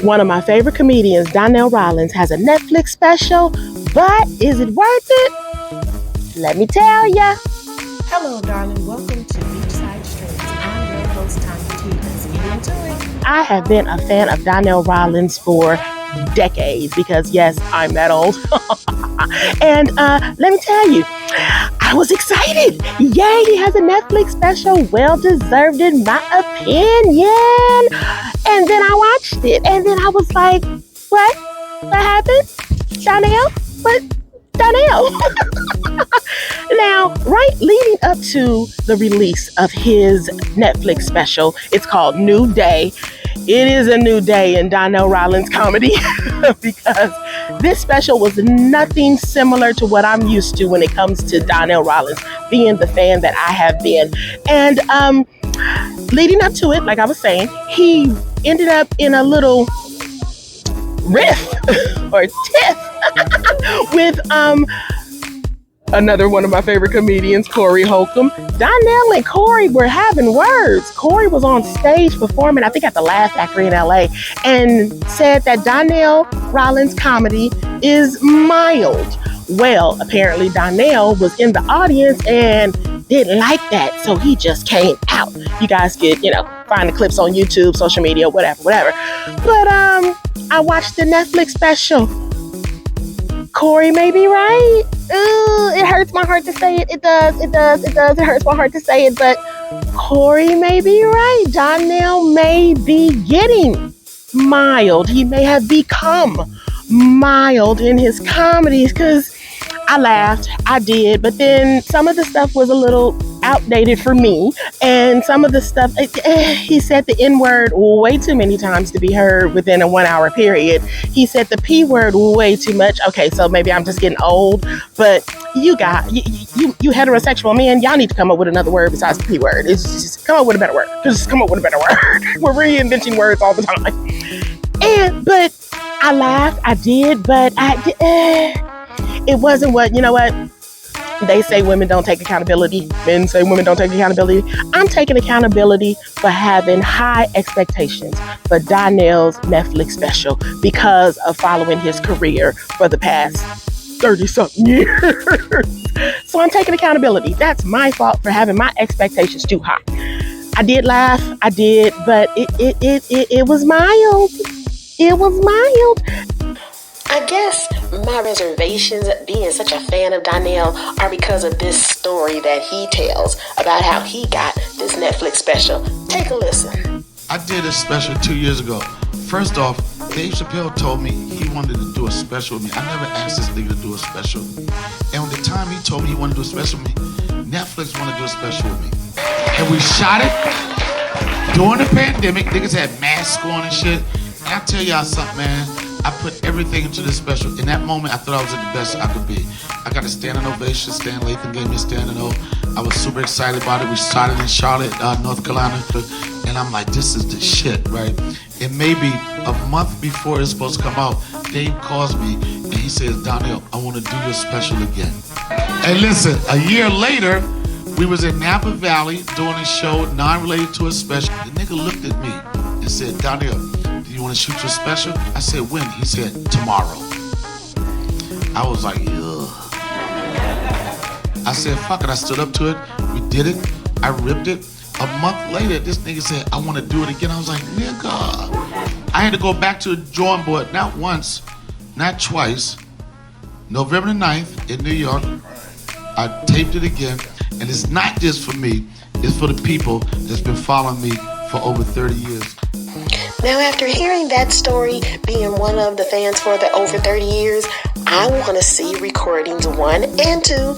One of my favorite comedians, Donnell Rawlings, has a Netflix special, but is it worth it? Let me tell ya. Hello, darling. Welcome to Beachside Streams. I'm your host, Tonya Tee. Let's get into it. I have been a fan of Donnell Rawlings for decades because, yes, I'm that old. And let me tell you, I was excited. Yay, he has a Netflix special. Well deserved in my opinion. And then I watched it and then I was like, what? What happened? Donnell? What? Donnell? Now, right leading up to the release of his Netflix special, it's called New Day. It is a new day in Donnell Rawlings comedy because this special was nothing similar to what I'm used to when it comes to Donnell Rawlings, being the fan that I have been. And leading up to it, like I was saying, he ended up in a little riff or tiff with another one of my favorite comedians, Corey Holcomb. Donnell and Corey were having words. Corey was on stage performing, I think at the Laugh Factory in LA, and said that Donnell Rawlings' comedy is mild. Well, apparently Donnell was in the audience and didn't like that, so he just came out. You guys could, find the clips on YouTube, social media, whatever. But I watched the Netflix special. Corey may be right. It hurts my heart to say it. It does. It hurts my heart to say it, but Corey may be right. Donnell may be getting mild. He may have become mild in his comedies because I laughed. I did. But then some of the stuff was a little outdated for me. And some of the stuff, he said the N-word way too many times to be heard within a 1 hour period. He said the P word way too much. Okay, so maybe I'm just getting old. But you heterosexual men, y'all need to come up with another word besides the P word. It's just come up with a better word. Just come up with a better word. We're reinventing words all the time. But I laughed. I did. But it wasn't what they say women don't take accountability. Men say women don't take accountability. I'm taking accountability for having high expectations for Donnell's Netflix special because of following his career for the past 30-something years. So I'm taking accountability. That's my fault for having my expectations too high. I did laugh. I did, but it was mild. It was mild. I guess my reservations, being such a fan of Donnell, are because of this story that he tells about how he got this Netflix special. Take a listen. I did a special 2 years ago. First off, Dave Chappelle told me he wanted to do a special with me. I never asked this nigga to do a special. And at the time he told me he wanted to do a special with me, Netflix wanted to do a special with me. And we shot it during the pandemic. Niggas had masks on and shit. And I tell y'all something, man. I put everything into this special. In that moment, I thought I was at the best I could be. I got a standing ovation. Stan Lathan gave me a standing O. I was super excited about it. We shot it in Charlotte, North Carolina. And I'm like, this is the shit, right? And maybe a month before it's supposed to come out, Dave calls me and he says, Donnell, I want to do your special again. And listen, a year later, we was in Napa Valley doing a show non-related to a special. The nigga looked at me and said, Donnell, you want to shoot your special? I said, when? He said, tomorrow. I was like, ugh. I said, fuck it. I stood up to it. We did it. I ripped it. A month later, this nigga said, I want to do it again. I was like, nigga. I had to go back to the drawing board, not once, not twice. November the 9th in New York, I taped it again. And it's not just for me. It's for the people that's been following me for over 30 years. Now, after hearing that story, being one of the fans for the over 30 years, I want to see recordings 1 and 2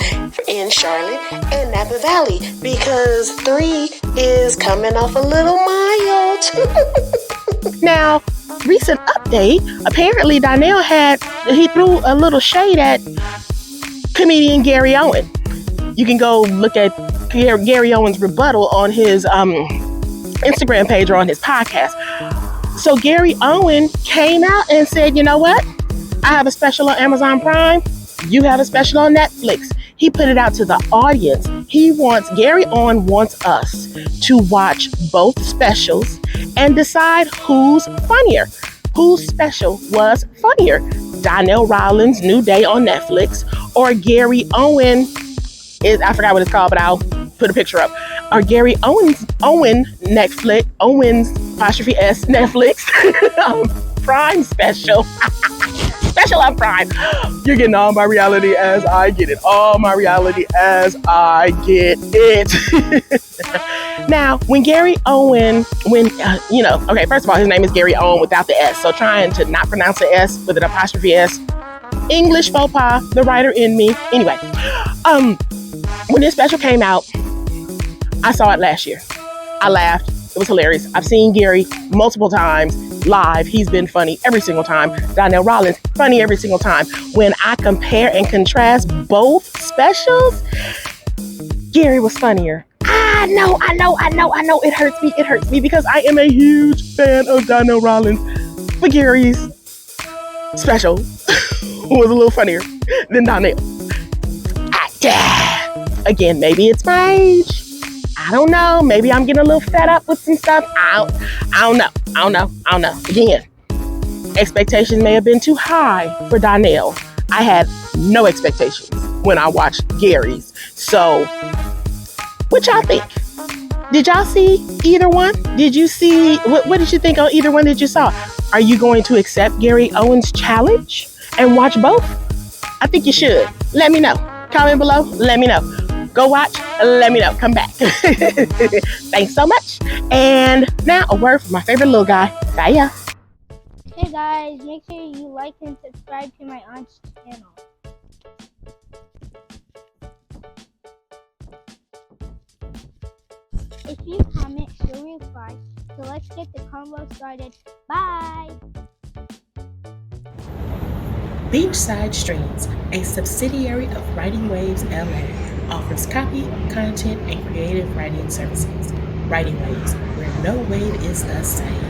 in Charlotte and Napa Valley because 3 is coming off a little mild. Now, recent update, apparently Donnell he threw a little shade at comedian Gary Owen. You can go look at Gary Owen's rebuttal on his Instagram page or on his podcast. So Gary Owen came out and said, you know what? I have a special on Amazon Prime. You have a special on Netflix. He put it out to the audience. Gary Owen wants us to watch both specials and decide who's funnier, whose special was funnier? Donnell Rawlings' New Day on Netflix, or Gary Owen I forgot what it's called, but I'll put a picture up. Or Gary Owen's Owen's apostrophe S Netflix Prime special. Special on Prime. You're getting all my reality as I get it. All my reality as I get it. Now, when Gary Owen, okay, first of all, his name is Gary Owen without the S. So trying to not pronounce the S with an apostrophe S. English faux pas, the writer in me. Anyway, when this special came out, I saw it last year. I laughed. It was hilarious. I've seen Gary multiple times live. He's been funny every single time. Donnell Rawlings, funny every single time. When I compare and contrast both specials, Gary was funnier. I know. It hurts me because I am a huge fan of Donnell Rawlings. But Gary's special was a little funnier than Donnell. Again, maybe it's my age. I don't know. Maybe I'm getting a little fed up with some stuff. I don't know. Again, expectations may have been too high for Donnell. I had no expectations when I watched Gary's. So, what y'all think? Did y'all see either one? Did you see, what did you think on either one that you saw? Are you going to accept Gary Owen's challenge and watch both? I think you should. Let me know. Comment below. Let me know. Go watch. Let me know. Come back. Thanks so much. And now a word from my favorite little guy. Bye, ya. Hey guys, make sure you like and subscribe to my aunt's channel. If you comment, she'll reply. So let's get the convo started. Bye! Beachside Streams, a subsidiary of Writing Waves LA, offers copy, content, and creative writing services. Writing Waves, where no wave is the same.